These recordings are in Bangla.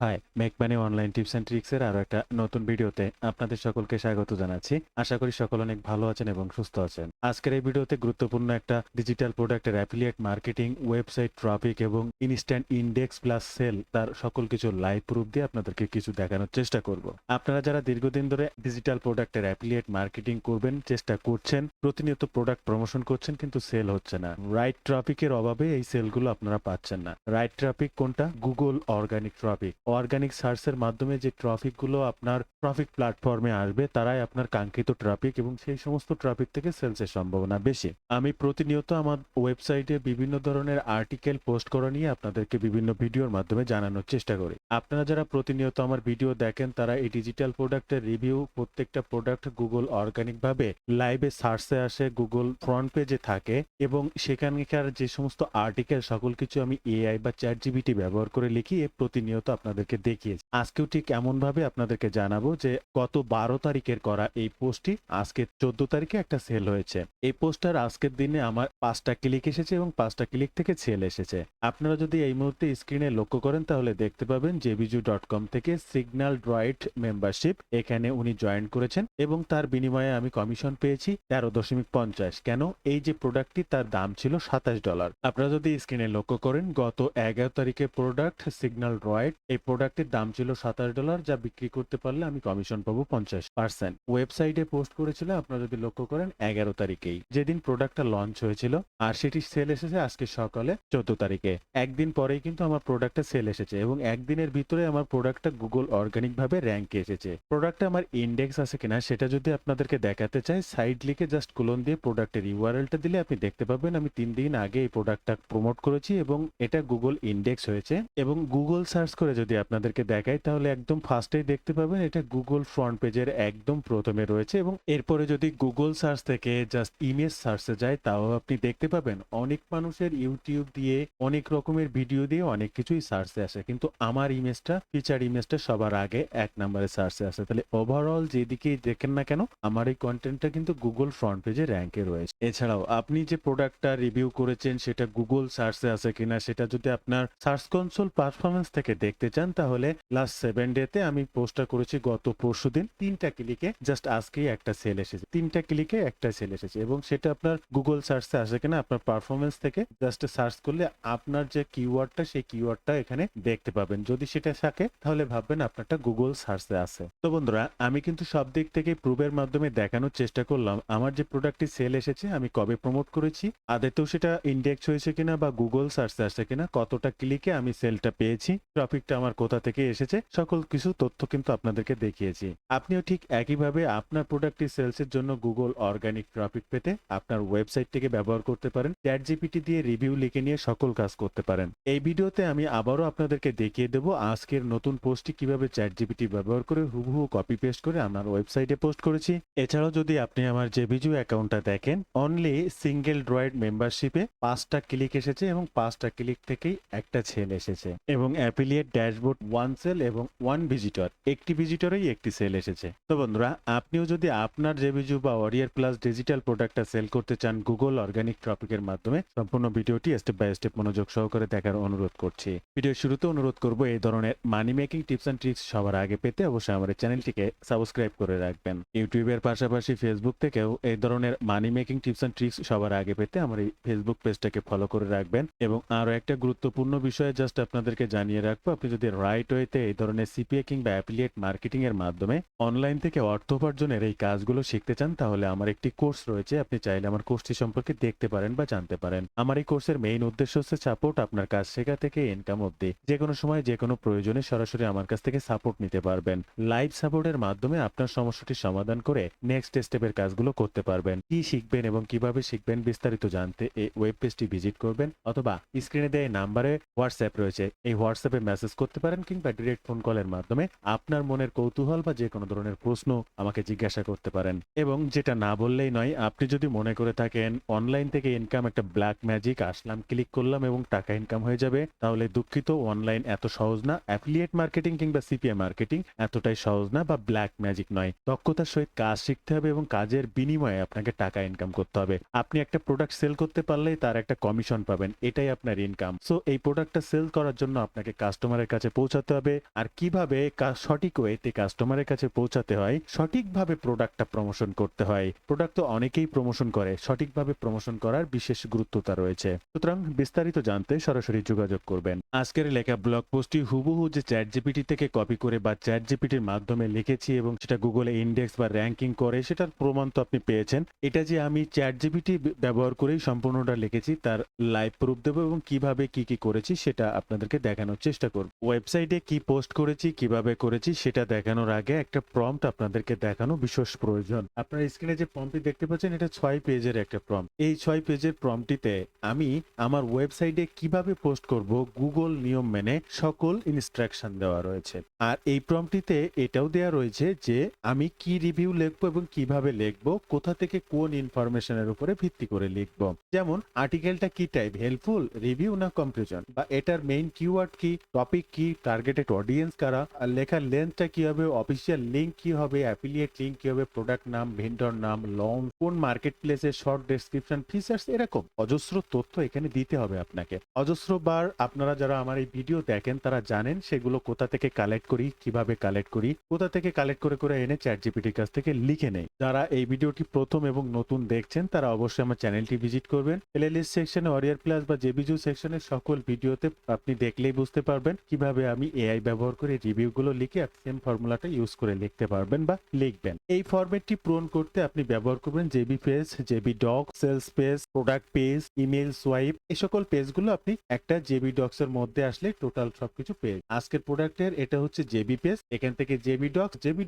High, make money online tips and tricks এর আরো একটা নতুন ভিডিওতে আপনাদের সকলকে স্বাগত জানাচ্ছি। আশা করি সকল অনেক ভালো আছেন এবং সুস্থ আছেন। আজকের এই ভিডিওতে গুরুত্বপূর্ণ একটা ডিজিটাল প্রোডাক্টের অ্যাফিলিয়েট মার্কেটিং, ওয়েবসাইট ট্রাফিক এবং ইনস্ট্যান্ট ইনডেক্স প্লাস সেল তার সকল কিছু লাইভ প্রুফ দিয়ে আপনাদেরকে কিছু দেখানোর চেষ্টা করব। আপনারা যারা দীর্ঘদিন ধরে ডিজিটাল প্রোডাক্টের অ্যাফিলিয়েট মার্কেটিং করবেন চেষ্টা করছেন, প্রতিনিয়ত প্রোডাক্ট প্রমোশন করছেন কিন্তু সেল হচ্ছে না। রাইট ট্রাফিকের অভাবে এই সেলগুলো আপনারা পাচ্ছেন না। রাইট ট্রাফিক কোনটা? Google organic traffic. অর্গানিক সার্চের মাধ্যমে যে ট্রাফিকগুলো আপনার ট্রাফিক প্ল্যাটফর্মে আসবে তারাই আপনার কাঙ্ক্ষিত ট্রাফিক এবং সেই সমস্ত ট্রাফিক থেকে সেলসের সম্ভাবনা বেশি। আমি প্রতিনিয়ত আমার ওয়েবসাইটে বিভিন্ন ধরনের আর্টিকেল পোস্ট করা নিয়ে আপনাদেরকে বিভিন্ন ভিডিওর মাধ্যমে জানানোর চেষ্টা করি। আপনারা যারা প্রতিনিয়ত আমার ভিডিও দেখেন তারা এই ডিজিটাল প্রোডাক্টের রিভিউ, প্রত্যেকটা প্রোডাক্ট গুগল অর্গানিক ভাবে লাইভে সার্চে আসে, গুগল ফ্রন্ট পেজে থাকে এবং সেখানকার যে সমস্ত আর্টিকেল সকল কিছু আমি এআই বা চ্যাট জিপিটি ব্যবহার করে লিখি প্রতিনিয়ত আপনাদেরকে দেখিয়েছি। আজকেও ঠিক এমন ভাবে আপনাদেরকে জানাবো যে গত 12 তারিখের করা এই পোস্টটি আজকে 14 তারিখে একটা সেল হয়েছে। এই পোস্টটার আজকের দিনে আমার 5টা ক্লিক এসেছে এবং 5টা ক্লিক থেকে সেল এসেছে। আপনারা যদি এই মুহূর্তে স্ক্রিনে লক্ষ্য করেন তাহলে দেখতে পাবেন jbju.com থেকে সিগন্যাল ড্রয়েড মেম্বারশিপ এখানে উনি জয়েন করেছেন এবং তার বিনিময়ে আমি কমিশন পেয়েছি 13.50। কেন? এই যে প্রোডাক্টটি তার দাম ছিল $27। আপনারা যদি স্ক্রিনে লক্ষ্য করেন গত 11 তারিখে প্রোডাক্ট সিগন্যাল ড্রয়েড এই প্রোডাক্টের দাম ছিল $27, যা বিক্রি করতে পারলে আমি কমিশন পাবো 50%। ওয়েবসাইটে পোস্ট করেছিল আপনারা যদি লক্ষ্য করেন 11 তারিখেই, যেদিন প্রোডাক্টটা লঞ্চ হয়েছিল, আর সেটি সেল এসেছে আজকে সকালে 14 তারিখে। একদিন পরেই কিন্তু আমার প্রোডাক্টটা সেল এসেছে এবং একদিনের ভিতরে আমার প্রোডাক্টটা গুগল অর্গানিক ভাবে র্যাঙ্কে এসেছে। প্রোডাক্টে আমার ইন্ডেক্স আছে কিনা সেটা যদি আপনাদেরকে দেখাতে চাই, সাইড লিখে জাস্ট কোলন দিয়ে প্রোডাক্টের ইউআরএলটা দিলে আপনি দেখতে পাবেন আমি 3 দিন আগে এই প্রোডাক্টটা প্রমোট করেছি এবং এটা গুগল ইন্ডেক্স হয়েছে। এবং গুগল সার্চ করে যদি আপনাদেরকে দেখাই তাহলে একদম ফার্স্টেই দেখতে পাবেন এটা গুগল ফ্রন্ট পেজের একদম প্রথমে রয়েছে এবং এরপরে যদি গুগল সার্চ থেকে জাস্ট ইমেজ সার্চে যায় তাও আপনি দেখতে পাবেন অনেক মানুষের ইউটিউব দিয়ে অনেক রকমের ভিডিও দিয়ে অনেক কিছুই সার্চে আসে, কিন্তু আমার ইমেজটা, ফিচার ইমেজটা সবার আগে 1 নম্বরে সার্চে আসে। তাহলে ওভারঅল যেদিকেই দেখেন না কেন আমার এই কন্টেন্টটা কিন্তু গুগল ফ্রন্ট পেজে র্যাঙ্কে রয়েছে। এছাড়াও আপনি যে প্রোডাক্টটা রিভিউ করেছেন সেটা গুগল সার্চে আছে কিনা সেটা যদি আপনার সার্চ কনসোল পারফরমেন্স থেকে দেখতে চান তাহলে লাস্ট 7 ডেতে আমি পোস্টটা করেছি গত পরশুদিন 3টা ক্লিকে, জাস্ট আজকেই একটা সেল এসেছে। 3টা ক্লিকে একটা সেল এসেছে এবং সেটা আপনার গুগল সার্চে আসে কিনা আপনার পারফরমেন্স থেকে জাস্ট সার্চ করলে আপনার যে কিওয়ার্ডটা সেই কিওয়ার্ডটা এখানে দেখতে পাবেন। যদি সেটা থাকে তাহলে ভাববেন আপনারটা গুগল সার্চে আছে। তো বন্ধুরা, আমি কিন্তু সব দিক থেকে প্রুফের মাধ্যমে দেখানোর চেষ্টা করলাম আমার যে প্রোডাক্টটি সেল এসেছে আমি কবে প্রমোট করেছি, আদতেও সেটা ইন্ডেক্স হয়েছে কিনা বা গুগল সার্চে আসছে কিনা, কতটা ক্লিকে আমি সেলটা পেয়েছি, টপিকটা আমার কোথা থেকে এসেছে, সকল কিছু তথ্য কিন্তু আপনাদেরকে দেখিয়েছি। আপনিও ঠিক একইভাবে আপনার প্রোডাক্টটি সেলসের জন্য গুগল অর্গানিক ট্রাফিক পেতে আপনার ওয়েবসাইট থেকে ব্যবহার করতে পারেন। চ্যাট জিপিটি দিয়ে রিভিউ লিখে নিয়ে সকল কাজ করতে পারেন। এই ভিডিওতে আমি আবারও আপনাদেরকে দেখিয়ে দেব আজকের নতুন পোস্টটি কিভাবে চ্যাট জিপিটি ব্যবহার করে হুবহু কপি পেস্ট করে আমার ওয়েবসাইটে পোস্ট করেছি। এছাড়াও যদি আপনি আমার জেবিজু অ্যাকাউন্টটা দেখেন, অনলি সিঙ্গেল ড্রয়েড মেম্বারশিপে 5টা ক্লিক এসেছে এবং 5টা ক্লিক থেকেই একটা সেল এসেছে এবং অ্যাফিলিয়েট ড্যাশবোর্ড 1 সেল এবং 1 ভিজিটর, একটি ভিজিটরেই একটি সেল এসেছে। তো বন্ধুরা, আপনিও যদি আপনার জেবিজু বা ওয়ারিয়ার প্লাস ডিজিটাল প্রোডাক্টটা সেল করতে চান গুগল অর্গানিক ট্রাফিকের মাধ্যমে, সম্পূর্ণ ভিডিওটি স্টেপ বাই স্টেপ মনোযোগ সহকারে দেখার অনুরোধ করছি। ভিডিও শুরুতে অনুরোধ করব এই ধরনের money making tips and tricks সবার আগে পেতে অবশ্যই আমার চ্যানেলটিকে সাবস্ক্রাইব করে রাখবেন। ইউটিউবের পাশাপাশি ফেসবুক থেকেও এই ধরনের money making tips and tricks সবার আগে পেতে আমার এই ফেসবুক পেজটাকে ফলো করে রাখবেন। এবং আরো একটা গুরুত্বপূর্ণ বিষয় জাস্ট আপনাদেরকে জানিয়ে রাখবো, আপনি যদি রাইট ওয়েতে এই ধরনের সিপিএ কিংবা অ্যাফিলিয়েট মার্কেটিং এর মাধ্যমে অনলাইন থেকে অর্থ উপার্জনের এই কাজগুলো শিখতে চান তাহলে আমার একটি কোর্স রয়েছে, আপনি চাইলে আমার কোর্সটি সম্পর্কে দেখতে পারেন বা জানতে পারেন। আমার এই কোর্সের মেইন উদ্দেশ্য হচ্ছে সাপোর্ট, আপনার কাজ শেখা থেকে ইনকাম অবধি যে কোনো সময় যে কোনো প্রয়োজনে সরাসরি আমার কাছ থেকে সাপোর্ট নিতে পারবেন। লাইভ সাপোর্টের মাধ্যমে আপনার সমস্যাটি সমাধান করে নেক্সট স্টেপের কাজগুলো করতে পারবেন। কি শিখবেন এবং কিভাবে শিখবেন বিস্তারিত জানতে এই ওয়েব পেজটি ভিজিট করবেন অথবা স্ক্রিনে দেওয়া নাম্বারে হোয়াটসঅ্যাপ রয়েছে, এই হোয়াটসঅ্যাপে মেসেজ করতে পারেন কিংবা ডিরেক্ট ফোন কলের মাধ্যমে আপনার মনের কৌতূহল বা যে কোনো ধরনের প্রশ্ন আমাকে জিজ্ঞাসা করতে পারেন। এবং যেটা না বললেই নয়, আপনি যদি মনে করে থাকেন অনলাইন থেকে ইনকাম একটা ব্ল্যাক ম্যাজিক, আসলাম ক্লিক করলাম এবং টাকা ইনকাম হয়ে যাবে, তাহলে দুঃখিত, অনলাইন এত সহজ না। অ্যাফিলিয়েট মার্কেটিং কিংবা সিপিএ মার্কেটিং এতটাই সহজ না বা ব্ল্যাক ম্যাজিক নয়। দক্ষতার সহিত কাজ শিখতে হবে এবং কাজের বিনিময়ে আপনাকে টাকা ইনকাম করতে হবে। আপনি একটা প্রোডাক্ট সেল করতে পারলেই তার একটা কমিশন পাবেন, এটাই আপনার ইনকাম। সো এই প্রোডাক্টটা সেল করার জন্য আপনাকে কাস্টমারের কাছে পৌঁছাতে হবে আর কিভাবে সঠিক ওয়েতে কাস্টমারের কাছে পৌঁছাতে হয়, সঠিকভাবে প্রোডাক্টটা প্রমোশন করতে হয়। প্রোডাক্ট তো অনেকেই প্রমোশন করে, সঠিকভাবে প্রমোশন করার বিশেষ গুরুত্বতা রয়েছে। সুতরাং বিস্তারিত জানতে সরাসরি যোগাযোগ করবেন। আজকের লেখা ব্লগ পোস্টটি হুবহু যে চ্যাটজিপিটি থেকে কপি করে বা চ্যাটজিপিটির মাধ্যমে লিখেছি এবং সেটা গুগলে ইন্ডেক্স বা র্যাঙ্কিং করে, সেটার প্রমাণ তো আপনি পেয়েছেন। এটা যে আমি চ্যাটজিপিটি ব্যবহার করেই সম্পূর্ণটা লিখেছি তার লাইভ প্রুফ দেবো এবং কিভাবে কি করেছি সেটা আপনাদেরকে দেখানোর চেষ্টা করব। ওয়েবসাইটে কি পোস্ট করেছি, কিভাবে করেছি সেটা দেখানোর আগে একটা প্রম্পট আপনাদেরকে দেখানো বিশেষ প্রয়োজন। আপনার স্ক্রিনে যে প্রম্পটটি দেখতে পাচ্ছেন এটা 6 পেজের একটা প্রম্পট। এই 6 পেজের প্রম্পটটিতে আমি আমার ওয়েবসাইটে কিভাবে পোস্ট করব গুগল নিয়ম মেনে সকল ইনস্ট্রাকশন দেওয়া রয়েছে। আর এই প্রম্পটটিতে এটাও দেওয়া রয়েছে যে আমি কি রিভিউ লিখবো এবং কিভাবে লিখবো, কোথা থেকে কোন ইনফরমেশনের উপরে ভিত্তি করে লিখবো। যেমন আর্টিকেলটা কি টাইপ, হেল্পফুল, রিভিউ না কম্পারিজন, বা এটার মেইন কিওয়ার্ড কি, টপিক কি, টার্গেটেড অডিয়েন্স কারা, আর লেখার লেন্থটা কি হবে, অফিসিয়াল লিংক কি হবে, অ্যাফিলিয়েট লিংক কি হবে, প্রোডাক্ট নাম, ভেন্ডর নাম, লঞ্চ, কোন মার্কেট প্লেসে, শর্ট ডেসক্রিপশন, ফিচার্স, এরকম অজস্র তথ্য এখানে দিতে হবে আপনাকে। অজস্রবার আপনারা যারা আমার এই ভিডিও দেখেন তারা জানেন সেগুলো কোথা থেকে কালেক্ট করি, কিভাবে কালেক্ট করি, কোথা থেকে কালেক্ট করে করে এনে চ্যাটজিপিটির কাছ থেকে লিখে নেই। যারা এই ভিডিওটি প্রথম এবং নতুন দেখছেন তারা অবশ্যই আমার চ্যানেলটি ভিজিট করবেন। প্লেলিস্ট সেকশনে ওয়ারিয়র প্লাস বা জেবিজু সেকশনের সকল ভিডিওতে আপনি দেখলেই বুঝতে পারবেন কিভাবে আমি এআই ব্যবহার করে রিভিউগুলো লিখে সেম ফর্মুলাটা ইউজ করে লিখতে পারবেন বা লিখবেন। এই ফরম্যাটটি পূরণ করতে আপনি ব্যবহার করবেন JB page, JB doc, sales page, product page, email swipe, এই সকল পেজগুলো আপনি একটা জেবি ডক্স এর মধ্যে আসলে টোটাল সবকিছু পেজ। আজকের প্রোডাক্টের এটা হচ্ছে জেবি পেজ, এখান থেকে জেবি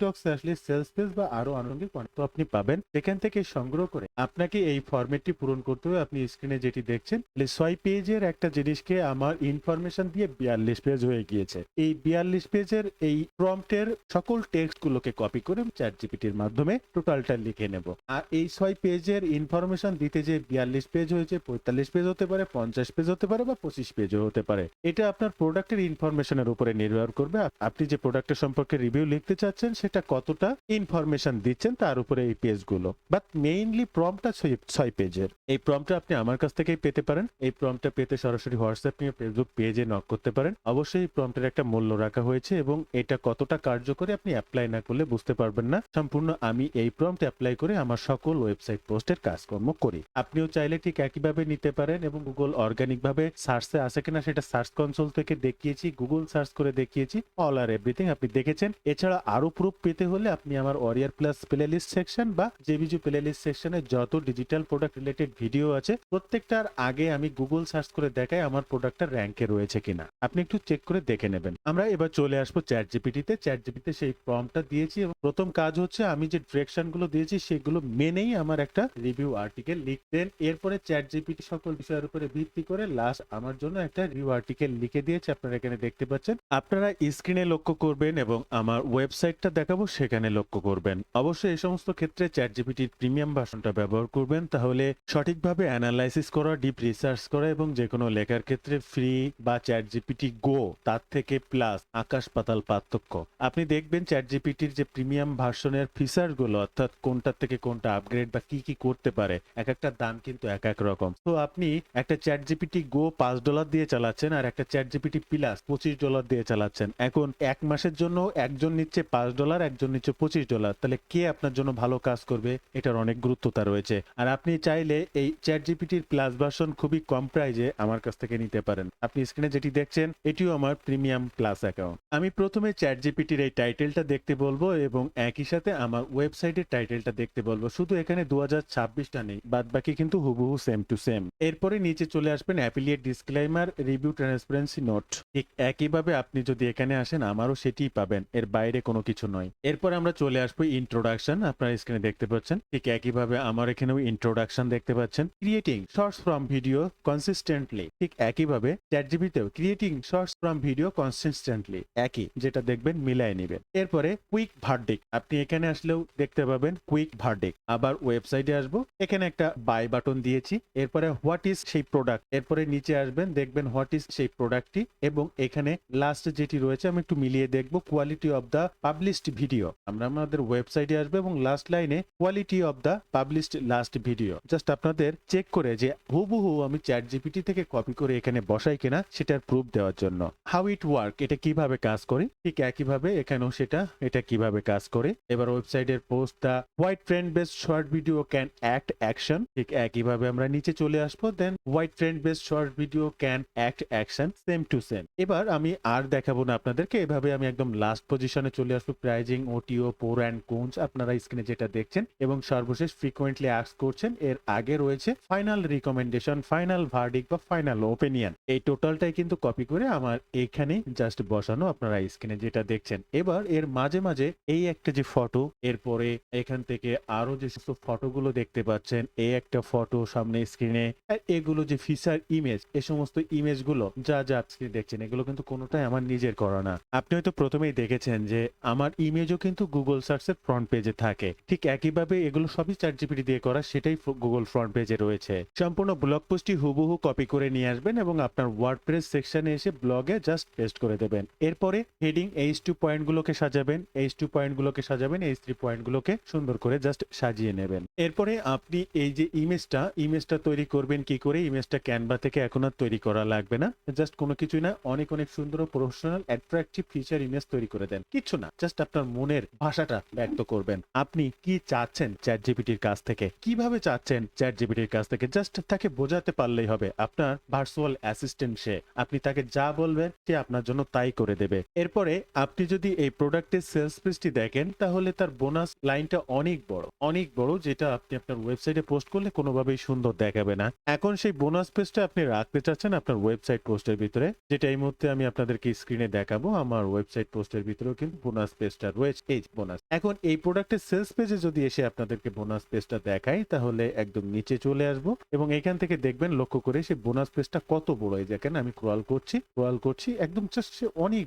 ডক্স আসলে সেলস পেজ বা আরো আনুষঙ্গিক কন্টেন্ট আপনি পাবেন। সেখান থেকে সংগ্রহ করে আপনাকে এই ফরম্যাটটি পূরণ করতে হবে। আপনি স্ক্রিনে যেটি দেখছেন 6 পেজের একটা জিনিসকে আমার ইনফরমেশন দিয়ে 42 পেজ হয়ে গিয়েছে। এই 42 পেজের এই প্রম্পটের সকল টেক্সট গুলোকে কপি করে চ্যাটজিপিটির মাধ্যমে টোটালটা লিখে নেব। আর এই 6 পেজের ইনফরমেশন দিতে যে 42 পেজ হয়েছে, 45 পেজ হতে পারে, 50 পেজ হতে পারে বা 25 পেজও হতে পারে। এটা আপনার প্রোডাক্টের ইনফরমেশনের উপরে নির্ভর করবে। আপনি যে প্রোডাক্টের সম্পর্কে রিভিউ লিখতে চাচ্ছেন সেটা কতটা ইনফরমেশন দিচ্ছেন তার উপরে এই পেজগুলো। বাট মেইনলি প্রম্পটটা 6 পেজের। এই প্রম্পটটা আপনি আমার কাছ থেকেই পেতে পারেন। এই প্রম্পটটা পেতে সরাসরি হোয়াটসঅ্যাপ নিয়ে ফেসবুক পেজে নক করতে পারেন। অবশ্যই এই প্রম্পটের একটা মূল্য রাখা হয়েছে এবং এটা কতটা কার্যকরী আপনি অ্যাপ্লাই না করলে বুঝতে পারবেন না। সম্পূর্ণ আমি এই প্রম্পট অ্যাপ্লাই করে আমার সকল ওয়েবসাইট পোস্টের কাজকর্ম করি। আপনিও চাইলে ঠিক একইভাবে নিতে পারেন এবং গুগল অর্গানিক ভাবে সার্চে আছে কিনা সেটা সার্চ কনসোল থেকে দেখিয়েছি, গুগল সার্চ করে দেখিয়েছি, অল আর এভরিথিং আপনি দেখেছেন। এছাড়া আরো প্রুফ পেতে হলে আপনি আমার ওয়ারিয়র প্লাস প্লেলিস্ট সেকশন বা জেবিজু প্লেলিস্ট সেকশনে যত ডিজিটাল প্রোডাক্ট রিলেটেড ভিডিও আছে প্রত্যেকটার আগে আমি গুগল সার্চ করে দেখাই আমার প্রোডাক্টটা র্যাঙ্কে রয়েছে কিনা। আপনি একটু চেক করে দেখে নেবেন। আমরা এবার চলে আসবো চ্যাটজিপিটিতে। চ্যাটজিপিটিতে সেই প্রম্পটটা দিয়েছি এবং প্রথম কাজ হচ্ছে আমি যে ডিরেকশন গুলো দিয়েছি সেগুলো মেনেই আমার একটা রিভিউ আর্টিকেল লিখতেন। এরপরে চ্যাটজিপিটি সকল বিষয়ের উপরে ভিত্তি করে লাস্ট আমার জন্য একটা রিভিউ আর্টিকেল লিখে দিয়েছে। আপনারা এখানে দেখতে পাচ্ছেন। আপনারা স্ক্রিনে লক্ষ্য করবেন এবং আমার ওয়েবসাইটটা দেখাবো সেখানে লক্ষ্য করবেন। অবশ্যই এই সমস্ত ক্ষেত্রে চ্যাটজিপিটির প্রিমিয়াম ভার্সনটা ব্যবহার করবেন, তাহলে সঠিকভাবে অ্যানালাইসিস করা, ডিপ রিসার্চ করা এবং যে কোনো লেখার ক্ষেত্রে ফ্রি বা চ্যাটজিপিটি গো তার থেকে প্লাস আকাশ পাতাল পার্থক্য। আপনি দেখবেন চ্যাটজিপিটির যে প্রিমিয়াম ভার্সনের ফিচারগুলো অর্থাৎ কোনটা থেকে কোনটা আপগ্রেড বা কি করতে পারে এক একটা দাম কিন্তু এক এক রকম। তো আপনি একটা চ্যাটজিপিটি গো $5 দিয়ে চালাচ্ছেন আর একটা চ্যাটজিপিটি প্লাস $25 দিয়ে চালাচ্ছেন। এখন এক মাসের জন্য একজন নিচ্ছে $5, একজন নিচ্ছে $25, তাহলে কে আপনার জন্য ভালো কাজ করবে এটার অনেক গুরুত্বতা রয়েছে। আর আপনি চাইলে এই চ্যাটজিপিটির প্লাস ভার্সন খুবই কম প্রাইজে আমার কাছ থেকে নিতে পারেন। আপনি স্ক্রিনে যেটি দেখছেন এটিও আমার প্রিমিয়াম প্লাস অ্যাকাউন্ট। আমি প্রথমে চ্যাটজিপিটির এই টাইটেলটা দেখতে বলবো এবং একই সাথে আমার ওয়েবসাইটের টাইটেলটা দেখতে বলবো। শুধু এখানে 2026টা নেই, বাদ বাকি কিন্তু হুবহু সেম টু সেম। এরপরে নিচে চলে আসবেন affiliate disclaimer, review transparency note. ঠিক একইভাবে আপনি যদি এখানে আসেন আমারও সেটিই পাবেন, এর বাইরে কোনো কিছু নয়। এরপর আমরা চলে আসবো ইন্ট্রোডাকশন। আপনারা স্ক্রিনে দেখতে পাচ্ছেন ঠিক একইভাবে আমার এখানেও ইন্ট্রোডাকশন দেখতে পাচ্ছেন। Creating shorts from video consistently, ঠিক একইভাবে চ্যাটজিপিটিতেও creating shorts from video consistently একই, যেটা দেখবেন মিলাই নেবেন। এরপরে কুইক ভার্ডিক্ট, আপনি এখানে আসলেও দেখতে পাবেন কুইক ভার্ডিক্ট। আবার ওয়েবসাইটে আসবো, এখানে একটা বাই বাটন দিয়েছি। এরপরে হোয়াট ইজ সেই প্রোডাক্ট, এরপরে নিচে আসবেন দেখবেন হোয়াট ইজ সেই প্রোডাক্টটি এবং এখানে লাস্ট যেটি রয়েছে আমি একটু মিলিয়ে দেখবো quality of the published video. আমরা আমাদের ওয়েবসাইটে আসবো এবং লাস্ট লাইনে quality of the published last video. Just আপনাদের চেক করে যে হুবহু আমি চ্যাটজিপিটি থেকে কপি করে এখানে বসাই কিনা সেটার প্রুফ দেওয়ার জন্য। হাউ হাউ ইট ওয়ার্ক, এটা কিভাবে কাজ করে, ঠিক একইভাবে এখানেও এটা কিভাবে কাজ করে। এবার ওয়েবসাইটের post the white trend based short video can act action, ঠিক একইভাবে আমরা নিচে চলে আসবো। Then white trend based short video can act action, same to same. এবার আমি আর দেখাবো না আপনাদেরকে, এভাবে আমি একদম লাস্ট পজিশনে চলে আসবো। Pricing, OTO, poor and cones আপনারা স্ক্রিনে যেটা দেখছেন, এবং সর্বশেষ ফ্রিকোয়েন্টলি আস্ক করছেন। এর আগে রয়েছে ফাইনাল রিকমেন্ডেশন, ফাইনাল ভার্ডিক বা ফাইনাল ওপিনিয়ন। এই টোটালটাই কিন্তু কপি করে আমার এখানে জাস্ট বসানো, আপনারা স্ক্রিনে যেটা দেখছেন। এবার এর মাঝে মাঝে এই একটা যে ফটো, এরপরে এখান থেকে আরো যে সমস্ত ফটোগুলো দেখতে পাচ্ছেন, এই একটা ফটো সামনে স্ক্রিনে, আর এগুলো যে ফিচার ইমেজ, এই সমস্ত ইমেজগুলো যা যা আপনি দেখছেন, এগুলো কিন্তু কোনোটাই আমার নিজের করা না। আপনি হয়তো প্রথমেই দেখেছেন যে আমার ইমেজও কিন্তু গুগল সার্চের ফ্রন্ট পেজে থাকে, ঠিক একইভাবে এগুলো সবই চ্যাটজিপিটি দিয়ে করা, সেটাই গুগল ফ্রন্ট পেজে রয়েছে। সম্পূর্ণ ব্লগ পোস্টটি হুবহু কপি করে নিয়ে আসবেন এবং আপনার ওয়ার্ডপ্রেস সেকশনে এসে ব্লগে জাস্ট পেস্ট করে দেবেন। এরপরে হেডিং H2 পয়েন্টগুলোকে সাজাবেন, H2 পয়েন্টগুলোকে সাজাবেন, H3 পয়েন্টগুলোকে সুন্দর করে জাস্ট সাজিয়ে নেবেন। এরপরে আপনি এই যে ইমেজটা তৈরি করবেন কি করে, ইমেজটা ক্যানভা থেকে এখন আর তৈরি করা লাগবে না, জাস্ট কোনো কিছুই না, অনেক অনেক সুন্দর প্রফেশনাল অ্যাট্রাকটিভ ফিচার ইমেজ তৈরি করে দেন, কিছু না, জাস্ট আপনার মনের ভাষাটা ব্যক্ত করবেন। আপনি কি চাচ্ছেন চ্যাটজিপিটির কাছ থেকে, কিভাবে চাচ্ছেন চ্যাটজিপিটির কাছ থেকে, জাস্ট তাকে বোঝাতে পারলেই হবে। আপনার ভার্চুয়াল অ্যাসিস্ট্যান্ট সে, আপনি তাকে যা বলবেন সে আপনার জন্য তাই করে দেবে। এরপরে আপনি যদি এই প্রোডাক্টের সেলস পেজটি দেখেন, তাহলে তার বোনাস লাইনটা অনেক বড়, যেটা আপনি আপনার ওয়েবসাইটে পোস্ট করলে কোনোভাবেই সুন্দর দেখাবে না। এখন সেই বোনাস পেজটা আপনি রাখতে চাচ্ছেন আপনার ওয়েবসাইট পোস্টের ভিতরে, যেটা এই মুহূর্তে আমি আপনাদেরকে স্ক্রিনে দেখাবো। আমার ওয়েবসাইট পোস্টের ভিতরেও কিন্তু বোনাস পেজটা রয়েছে, এই বোনাস। এখন এই প্রোডাক্টের সেলস পেজে যদি এসে আপনাদেরকে বোনাস পেজটা দেখাই, তাহলে একদম নিচে চলে আসবো এবং এখান থেকে দেখবেন, লক্ষ্য করে সেই বোনাস পেজটা কত বড়। এই দেখেন আমি স্ক্রল করছি, একদম জাস্ট সে অনেক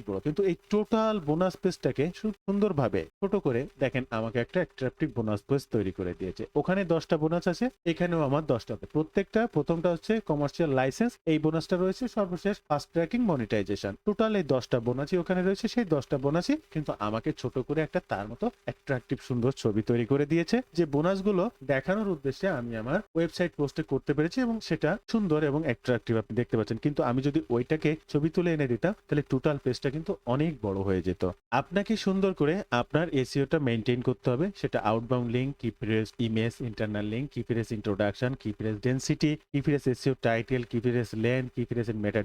বড়। কিন্তু এই টোটাল বোনাস পেজটাকে সুন্দরভাবে ছোট করে দেখেন, আমাকে একটা অ্যাট্রাকটিভ বোনাস পেজ তৈরি করে দিয়েছে। ওখানে 10টা বোনাস আছে, এখানেও আমার 10টা। প্রথমটা হচ্ছে কমার্শিয়াল লাইসেন্স, এই বোনাসটা রয়েছে। সর্বশেষ ফাস্ট ট্র্যাকিং মনিটাইজেশন। টোটাল এই 10টা বোনাসই ওখানে রয়েছে। সেই 10টা বোনাসই কিন্তু আমাকে ছোট করে একটা তার মতো অ্যাট্রাকটিভ সুন্দর ছবি তৈরি করে দিয়েছে, যে বোনাসগুলো দেখানোর উদ্দেশ্যে আমি আমার ওয়েবসাইট পোস্টে করতে পেরেছি, এবং সেটা সুন্দর এবং অ্যাট্রাকটিভ আপনি দেখতে পাচ্ছেন। কিন্তু আমি যদি ওইটাকে ছবি তুলে এনে দিতাম, তাহলে টোটাল পেজটা কিন্তু অনেক বড় হয়ে যেত। আপনাকে সুন্দর করে আপনার এসইওটা মেনটেন করতে হবে, সেটা outbound link, keyphrase image, internal link, keyphrase introduction, keyphrase density, keyphrase SEO title, keyphrase length, keyphrase in meta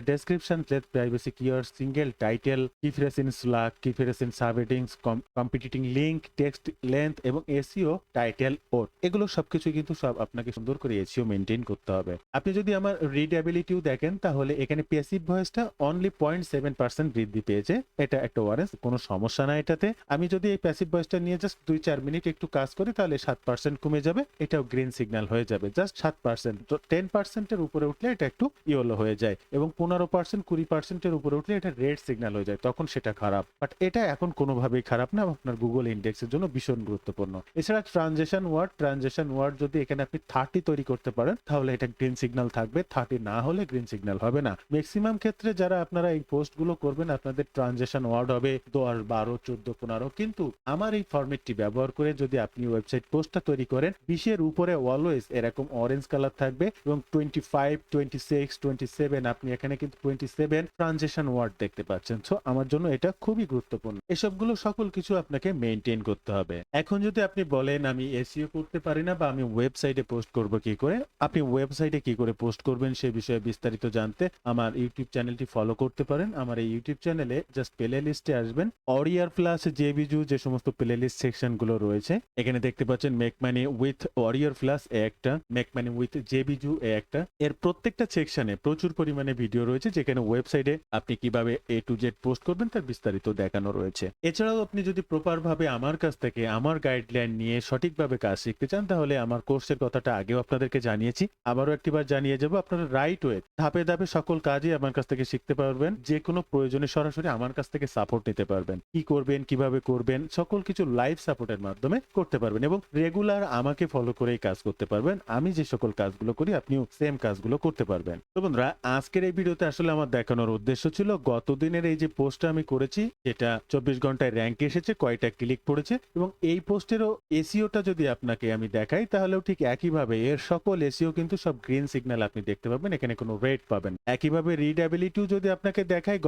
description, let privacy keyword, single title, keyphrase in slug, keyphrase in subheadings, competing link, text length এবং এসইও টাইটেল ওট, এগুলো সবকিছু কিন্তু সব আপনাকে সুন্দর করে এসইও মেনটেন করতে হবে। আপনি যদি আমার রিডেবিলিটিও দেখেন, তাহলে এখানে প্যাসিভ ভয়েসটা অনলি 0.7% বৃদ্ধি পেয়েছে। এটা একটা ওয়ারেন্স, কোনো সমস্যা না এটাতে। আমি যদি এই প্যাসিভ ভয়েসটা নিয়ে জাস্ট 2-4 মিনিট একটু কাজ করি, তাহলে 7% কমে যাবে, এটাও গ্রিন সিগন্যাল হয়ে যাবে। জাস্ট 7%, তো 10%-এর উপরে উঠলে এটা একটু ইয়েলো হয়ে যায়, এবং 15%, 20%-এর উপরে উঠলে এটা রেড সিগন্যাল হয়ে যায়, তখন সেটা খারাপ। বাট এটা এখন কোনোভাবেই খারাপ না, আপনার গুগল ইন্ডেক্সের জন্য ভীষণ গুরুত্বপূর্ণ। এছাড়া ট্রানজেকশন ওয়ার্ড যদি এখানে আপনি 30 তৈরি করতে পারেন, তাহলে এটা গ্রিন সিগন্যাল থাকবে। 30 না হলে গ্রিন সিগন্যাল হবে না। ম্যাক্সিমাম ক্ষেত্রে যারা আপনারা এই পোস্টগুলো করবেন, আপনাদের ট্রানজেকশন ওয়ার্ড হবে 10, 12, 14, 15। কিন্তু আমার এই ফরম্যাটটি ব্যবহার করে যদি আপনি ওয়েবসাইট পোস্টটা তৈরি করেন, 20-এর উপরে অলওয়েজ এরকম অরেঞ্জ কালার থাকবে, এবং 25, 26, 27, আপনি এখানে কিন্তু 27 ট্রানজেকশন ওয়ার্ড দেখতে পাচ্ছেন। সো আমার জন্য এটা খুবই গুরুত্বপূর্ণ। এসবগুলো সকল কিছু আপনাকে মেনটেন করতে হবে। এখন যদি আপনি বলেন আমি এসইও করতে পারি না, বা আমি ওয়েবসাইটে পোস্ট করব কি করে, আপনি ওয়েবসাইটে কি করে পোস্ট করবেন সে বিষয়ে বিস্তারিত জানতে আমার ইউটিউব চ্যানেলটি ফলো করতে পারেন। আমার এই ইউটিউব চ্যানেলে জাস্ট প্লে লিস্টে আসবেন, অরিয়ার প্লাস জেবিজু যে সমস্ত প্লে লিস্ট সেকশন গুলো রয়েছে, এখানে দেখতে পাচ্ছেন মেক মানি উইথ অরিয়ার প্লাস একটা, মেক মানি উইথ জেবিজু একটা। এর প্রত্যেকটা সেকশনে প্রচুর পরিমাণে ভিডিও রয়েছে, যেখানে ওয়েবসাইটে আপনি কিভাবে A to Z পোস্ট করবেন তার বিস্তারিত দেখানো রয়েছে। এছাড়াও আপনি যদি প্রপার ভাবে আমার কাছ থেকে আমার গাইডলাইন নিয়ে সঠিকভাবে কাজ শিখতে চান, তাহলে আমার কোর্সের কথাটা আগেও আপনাদেরকে জানিয়েছি, আবারও একটিবার জানিয়ে যাব। আপনারা রাইট ওয়ে ধাপে ধাপে সকল কাজই আমার কাছ থেকে শিখতে পারবেন। যে কোনো প্রয়োজনে সরাসরি আমার কাছ থেকে সাপোর্ট নিতে পারবেন। কি করবেন, কিভাবে করবেন, সকল কিছু লাইভ সাপোর্টের মাধ্যমে করতে পারবেন, এবং রেগুলার আমাকে ফলো করেই কাজ করতে পারবেন। আমি যে সকল কাজগুলো করি আপনিও সেম কাজগুলো করতে পারবেন। তো বন্ধুরা, আজকের এই ভিডিওতে আসলে আমার দেখানোর উদ্দেশ্য ছিল গত দিনের এই যে পোস্টটা আমি করেছি, এটা 24 ঘন্টায় র্যাঙ্ক এসেছে, কয়টা ক্লিক পড়েছে, এবং এই পোস্টেরও এসইওটা যদি আপনাকে আমি দেখাই, তাহলেও ঠিক একইভাবে এর সকল এসইও কিন্তু সব গ্রিন সিগন্যাল আপনি দেখতে পাবেন। এখানে কোনো রেট পাবেন। একইভাবে রিডেবিলিটিও যদি আপনাকে দেখায়,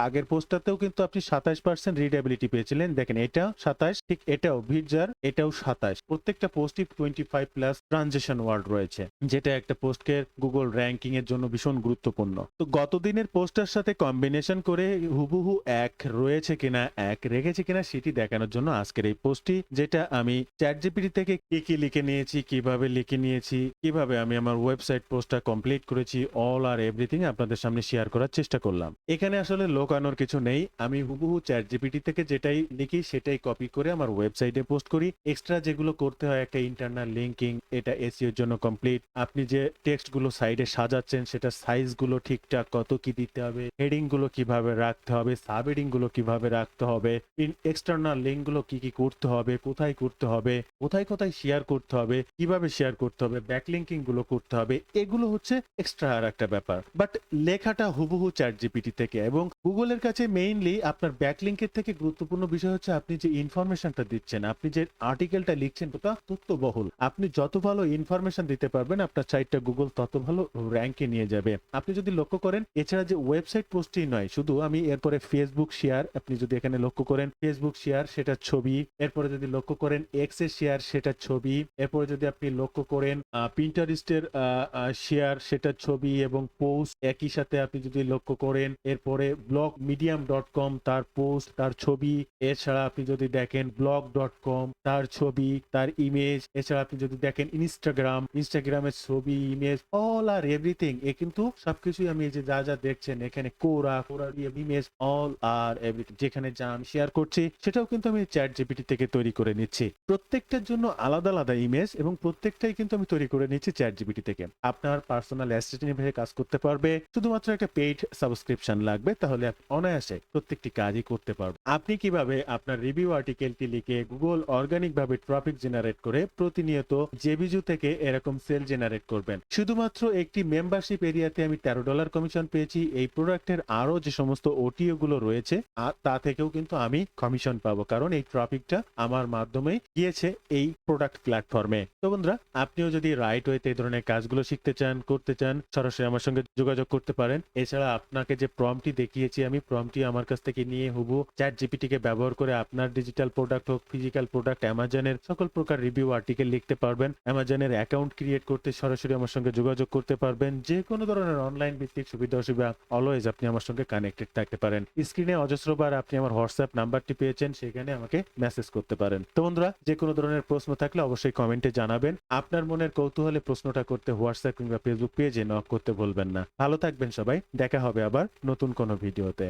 আগের পোস্টটাতেও কিন্তু আপনি 27% রিডেবিলিটি পেয়েছিলেন। দেখেন এটাও 27, ঠিক এটাও ভিডজার, এটাও 27। প্রত্যেকটা পোস্টই 25 প্লাস ট্রানজিশন ওয়ার্ড রয়েছে, যেটা একটা পোস্টকে গুগল র্যাঙ্কিং এর জন্য ভীষণ গুরুত্বপূর্ণ। তো গত দিনের পোস্টার সাথে কম্বিনেশন করে হুবহু এক রয়েছে কিনা, এক রেখেছে কিনা সেটি দেখানোর জন্য আজকের এই পোস্টটি, যেটা আমি চ্যাটজিপিটি থেকে কি লিখে নিয়েছি, কিভাবে লিখে নিয়েছি, কিভাবে আমি আমার ওয়েবসাইট পোস্টটা কমপ্লিট করেছি, অল আর এভরিথিং আপনাদের সামনে শেয়ার করার চেষ্টা করলাম। এখানে আসলে লোকানোর কিছু নেই, আমি হুবহু চ্যাটজিপিটি থেকে যেটাই লিখি সেটাই কপি করে আমার ওয়েবসাইটে পোস্ট করি। এক্সট্রা যেগুলো করতে হয়, একটা ইন্টারনাল লিঙ্কিং, এটা এসইও এর জন্য কমপ্লিট। আপনি যে টেক্সট গুলো সাইডে সাজাচ্ছেন সেটা সাইজ গুলো ঠিকঠাক কত কি দিতে হবে, হেডিং গুলো কিভাবে রাখতে হবে, সাব হেডিং গুলো কিভাবে রাখতে হবে, এক্সটার্নাল লিঙ্ক গুলো কি কি করতে হবে, কোথায় করতে হবে, কোথায় কোথায় শেয়ার করতে হবে, কিভাবে শেয়ার করতে হবে, ব্যাকলিঙ্কিং গুলো করতে হবে, এগুলো হচ্ছে এক্সট্রা আর একটা ব্যাপার। বাট লেখাটা হুবহু চ্যাটজিপিটি থেকে। এবং গুগলের কাছে মেইনলি আপনার ব্যাকলিঙ্কের থেকে গুরুত্বপূর্ণ বিষয় হচ্ছে আপনি যে ইনফরমেশনটা দিচ্ছেন, আপনি যে আর্টিকেলটা লিখছেন ওটা তথ্যবহুল। আপনি যত ভালো ইনফরমেশন দিতে পারবেন আপনার সাইটটা গুগল তত ভালো র্যাঙ্কে নিয়ে যাবে। আপনি যদি লক্ষ্য করেন, এছাড়া যে ওয়েবসাইট পোস্টই নয়, শুধু আমি এরপরে ফেসবুক শেয়ার, আপনি যদি এখানে লক্ষ্য করেন ফেসবুক শেয়ার সেটা ছবি, এরপরে যদি লক্ষ্য করেন এক্স এর শেয়ার সেটা ছবি, এরপরে যদি আপনি লক্ষ্য করেন পিন্টারেস্টের শেয়ার সেটা ছবি এবং পোস্ট একই সাথে আপনি যদি লক্ষ্য করেন, এরপরে ব্লগ medium.com তার পোস্ট তার ছবি, এছাড়া আপনি যদি দেখেন blog.com তার ছবি তার ইমেজ, এছাড়া আপনি যদি দেখেন ইনস্টাগ্রামের ছবি ইমেজ অল আর এভরিথিং, এ কিন্তু সবকিছুই আমি এই যে যা যা দেখছেন এখানে কোরা ইমেজ অল আর এভরিথিং, যেখানে যা আমি শেয়ার করছি সেটাও কিন্তু আমি চ্যাট জিপিটি থেকে তৈরি করে নিচ্ছি। প্রত্যেকটার জন্য আলাদা আলাদা ইমেজ এবং প্রত্যেকটাই কিন্তু আমি তৈরি করে নিচ্ছি চ্যাট জিপিটি থেকে। আপনার পার্সোনাল অ্যাসিস্ট্যান্ট হিসেবে কাজ করতে পারবে, শুধুমাত্র একটা পেইড সাবস্ক্রিপশন লাগবে, তাহলে আপনি অনায়াসে প্রত্যেকটি কাজই করতে পারবেন। আপনি কিভাবে আপনার রিভিউ আর্টিকেলটি লিখে গুগল অর্গানিক ভাবে ট্রাফিক জেনারেট করে প্রতিনিয়ত জেবিজু থেকে এরকম সেল জেনারেট করবেন। শুধুমাত্র একটি মেম্বারশিপ এরিয়াতে আমি $13 কমিশন পেয়েছি। এই প্রোডাক্টের আরো যে সমস্ত ওটিও গুলো রয়েছে আর তা থেকেও কিন্তু আমি কমিশন পাবো, কারণ এই ট্রাফিকটা আমার মাধ্যমে গিয়েছে এই প্রোডাক্ট প্ল্যাটফর্মে। তো বন্ধুরা, আপনিও যদি রাইট ওয়েতে এই ধরনের কাজগুলো শিখতে চান, করতে চান, সরাসরি আমার সঙ্গে যোগাযোগ করতে পারেন। এছাড়া আপনাকে যে প্রম্পটটি দেখিয়েছি আমি, প্রম্পটটি আমার কাছ থেকে নিয়ে হুবহু চ্যাট জিপিটি কে ব্যবহার করে আপনার ডিজিটাল প্রোডাক্ট হোক, ফিজিক্যাল প্রোডাক্ট, অ্যামাজনের সকল প্রকার রিভিউ আর্টিকেল লিখতে পারবেন। অ্যামাজনের অ্যাকাউন্ট ক্রিয়েট করতে সরাসরি আমার সঙ্গে যোগাযোগ করতে পারবেন। যে কোনো ধরনের অনলাইন ভিত্তিক সুবিধা অসুবিধা অলওয়েজ আপনি আমার সঙ্গে কানেক্টেড থাকতে পারেন। স্ক্রিনে অজস্রবার আপনি আমার হোয়াটসঅ্যাপ নাম্বারটি পেয়েছেন, সেখানে আমাকে মেসেজ করতে পারেন। তো বন্ধুরা, যে কোনো ধরনের প্রশ্ন থাকলে অবশ্যই কমেন্টে জানাবেন। আপনার মনের কৌতূহলে প্রশ্নটা করতে হোয়াটসঅ্যাপ কিংবা ফেসবুক পেজে নক করতে ভুলবেন না। ভালো থাকবেন সবাই, দেখা হবে আবার নতুন কোনো ভিডিওতে।